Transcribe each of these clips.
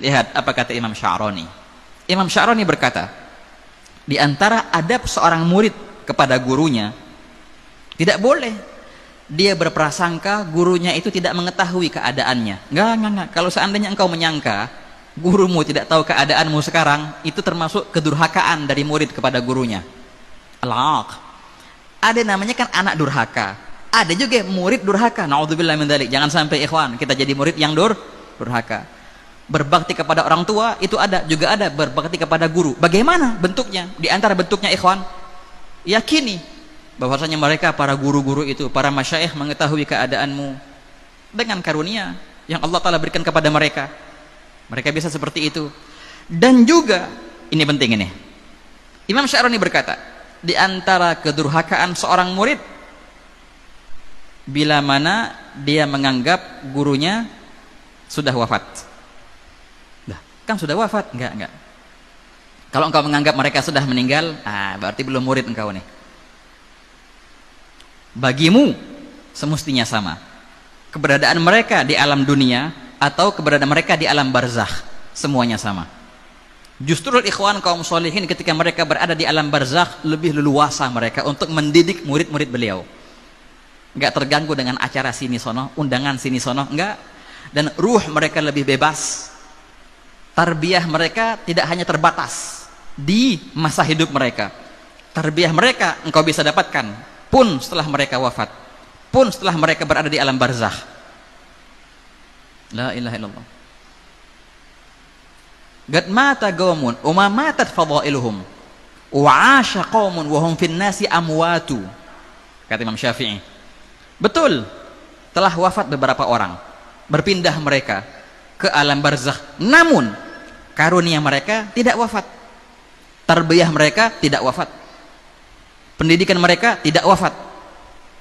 Lihat apa kata Imam Sya'rani. Imam Sya'rani berkata, di antara adab seorang murid kepada gurunya, tidak boleh dia berprasangka gurunya itu tidak mengetahui keadaannya. Enggak. Kalau seandainya engkau menyangka gurumu tidak tahu keadaanmu sekarang, itu termasuk kedurhakaan dari murid kepada gurunya. Al-aq. Ada namanya kan anak durhaka. Ada juga murid durhaka. Na'udzubillah min dzalik. Jangan sampai ikhwan kita jadi murid yang durhaka. Berbakti kepada orang tua itu juga ada berbakti kepada guru. Bagaimana bentuknya? Di antara bentuknya ikhwan, yakini bahwasanya mereka para guru-guru itu, para masyayikh mengetahui keadaanmu dengan karunia yang Allah Ta'ala berikan kepada mereka. Mereka bisa seperti itu. Dan juga ini penting ini, Imam Sya'rani berkata, di antara kedurhakaan seorang murid bila mana dia menganggap gurunya sudah wafat. Kan sudah wafat? Enggak. Kalau engkau menganggap mereka sudah meninggal, berarti belum murid engkau nih. Bagimu semestinya sama keberadaan mereka di alam dunia atau keberadaan mereka di alam barzakh, semuanya sama. Justru ikhwan kaum sholihin ketika mereka berada di alam barzakh lebih leluasa mereka untuk mendidik murid-murid beliau. Enggak terganggu dengan acara sini sono, undangan sini sono, enggak. Dan ruh mereka lebih bebas. Tarbiyah mereka tidak hanya terbatas di masa hidup mereka. Tarbiyah mereka engkau bisa dapatkan pun setelah mereka wafat, pun setelah mereka berada di alam barzakh. La ilaha illallah. Qad mata qaumun wa ma matat fadailuhum wa 'asha qaumun wa hum fin nasi amwatu. Kata Imam Syafi'i. Betul, telah wafat beberapa orang, berpindah mereka ke alam barzakh, namun karunia mereka tidak wafat, tarbiyah mereka tidak wafat, pendidikan mereka tidak wafat,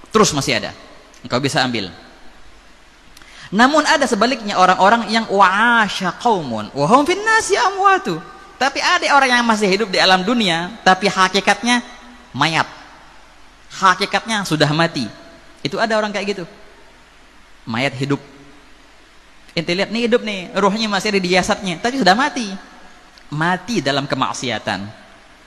terus masih ada, engkau bisa ambil. Namun ada sebaliknya orang-orang yang wa'asha qaumun wa hum fin nasi amwatu, tapi ada orang yang masih hidup di alam dunia tapi hakikatnya mayat, hakikatnya sudah mati. Itu ada orang kayak gitu, mayat hidup. Ente lihat nih hidup nih, ruhnya masih ada di jasadnya, tapi sudah mati. Mati dalam kemaksiatan,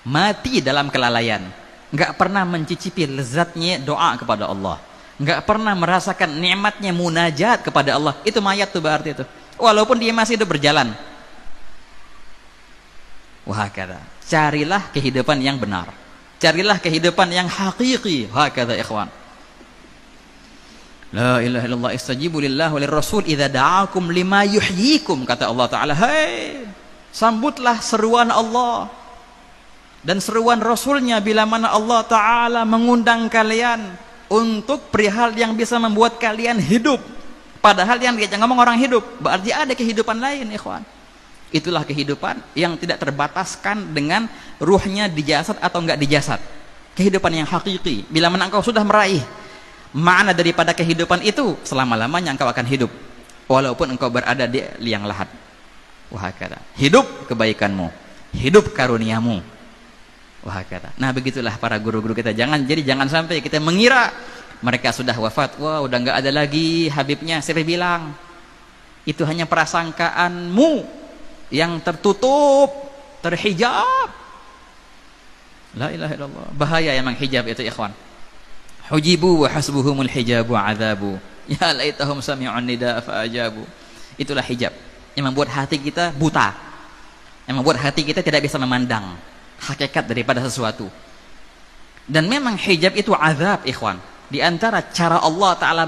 mati dalam kelalaian, nggak pernah mencicipi lezatnya doa kepada Allah, nggak pernah merasakan nikmatnya munajat kepada Allah. Itu mayat tuh berarti itu, walaupun dia masih hidup berjalan. Wah kata, carilah kehidupan yang benar, carilah kehidupan yang hakiki. Wah kata ikhwan, la ilaha illallah, istajibu lillahi walir rasul idza da'akum lima yuhyikum. Kata Allah Ta'ala, hai, sambutlah seruan Allah dan seruan Rasulnya bila mana Allah Ta'ala mengundang kalian untuk perihal yang bisa membuat kalian hidup. Padahal yang dia ngomong orang hidup, berarti ada kehidupan lain ikhwan. Itulah kehidupan yang tidak terbataskan dengan ruhnya di jasad atau enggak di jasad. Kehidupan yang hakiki, bila mana engkau sudah meraih makna daripada kehidupan itu, selama-lamanya engkau akan hidup walaupun engkau berada di liang lahat. Wah kata, hidup kebaikanmu, hidup karuniamu. Wah kata. Nah begitulah para guru-guru kita. Jangan sampai kita mengira mereka sudah wafat. Wah udah nggak ada lagi Habibnya. Saya bilang itu hanya prasangkaanmu yang tertutup, terhijab. La ilaha illallah. Bahaya emang hijab itu ikhwan. Hujibu wa hasbuhumul hijabu adzabu. Ya laitahum sami'un nida fa ajabu. Itulah hijab yang membuat hati kita buta, yang membuat hati kita tidak bisa memandang hakikat daripada sesuatu. Dan memang hijab itu azab ikhwan. Di antara cara Allah Ta'ala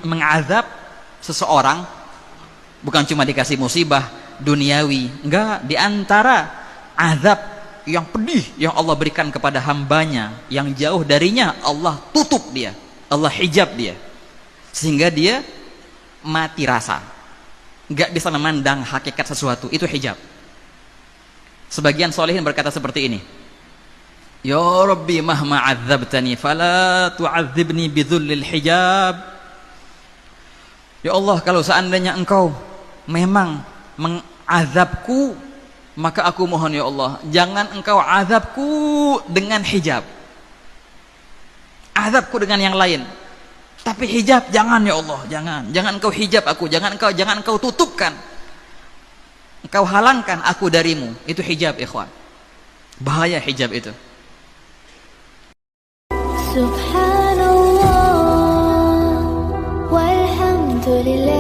mengazab seseorang, bukan cuma dikasih musibah duniawi, enggak, di antara azab yang pedih yang Allah berikan kepada hambanya yang jauh darinya, Allah tutup dia, Allah hijab dia, sehingga dia mati rasa, nggak bisa memandang hakikat sesuatu. Itu hijab. Sebagian solehin berkata seperti ini, ya Rabbi mahma adzabtani fala tu'adzibni bidzullil hijab. Ya Allah, kalau seandainya engkau memang mengazabku, maka aku mohon ya Allah, jangan engkau azabku dengan hijab, azabku dengan yang lain, tapi hijab jangan ya Allah, jangan engkau hijab aku, jangan engkau tutupkan. engkau halangkan aku darimu. Itu hijab, ikhwan. Bahaya hijab itu. Subhanallah walhamdulillah.